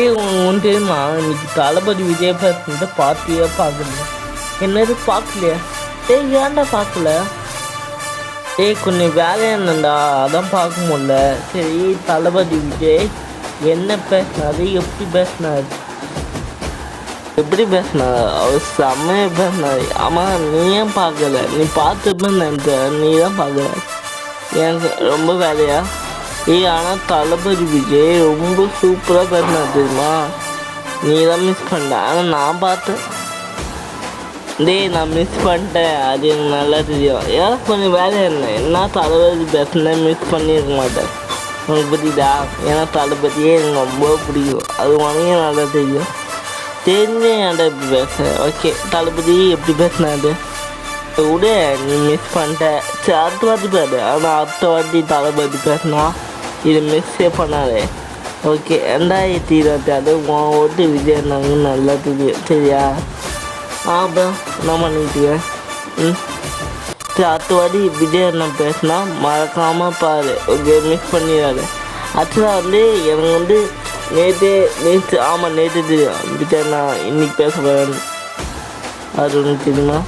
உனக்கு தெரியுமா இன்னைக்கு தளபதி விஜய் பேசுனத பார்த்தியா பார்க்கல? என்னது பார்க்கலையா? ஏன்டா பார்க்கல? கொஞ்சம் வேலையா இருந்தேன்டா, அதான் பார்க்க முடியல. சரி, தளபதி விஜய் என்ன பேசினாரு, எப்படி பேசினாரு? அவர் செம்மையா பேசினாரு. ஆமாம், நீ ஏன் பார்க்கல? நீ பார்த்துப்பேன்னு நினைச்ச, நீ தான் பார்க்கல. எனக்கு ரொம்ப வேலையா? ஆனால் தளபதி விஜய் ரொம்ப சூப்பராக பேசினார் தெரியுமா? நீ தான் மிஸ் பண்ணிட்ட. ஆனால் நான் பார்த்தேன். நான் மிஸ் பண்ணிட்டேன், அது எனக்கு நல்லா தெரியும். ஏன்னா கொஞ்சம் வேலையாக இருந்தேன். என்ன தளபதி பேசுனேன், மிஸ் பண்ணியிருக்க மாட்டேன். உனக்கு புரியுதா? ஏன்னா தளபதியே எனக்கு ரொம்ப பிடிக்கும், அது உனக்கு நல்லா தெரியும். தெரிஞ்சு என்கிட்ட இப்படி பேசுகிறேன். ஓகே, தளபதி எப்படி பேசினாரு விட, நீ மிஸ் பண்ணிட்ட. சரி, அடுத்த வாட்டி பாரு. ஆனால் அடுத்த வாட்டி தளபதி பேசினா இது மிஸ்ஸே பண்ணாதே. ஓகே, 2026 உன் ஓட்டு விஜய் நாங்கள் நல்லா தெரியும், சரியா? அப்புறம் என்ன பண்ணிட்டுருக்கேன்? சரி, அடுத்த வாட்டி விஜய் நான் பேசினா மறக்காமல் பாரு. ஓகே, மிஸ் பண்ணிடாது. ஆக்சுவலாக எனக்கு நேற்று தெரியும் விஜய் நான் இன்னைக்கு பேச போகிறேன். அது ஒன்று தெரியுமா?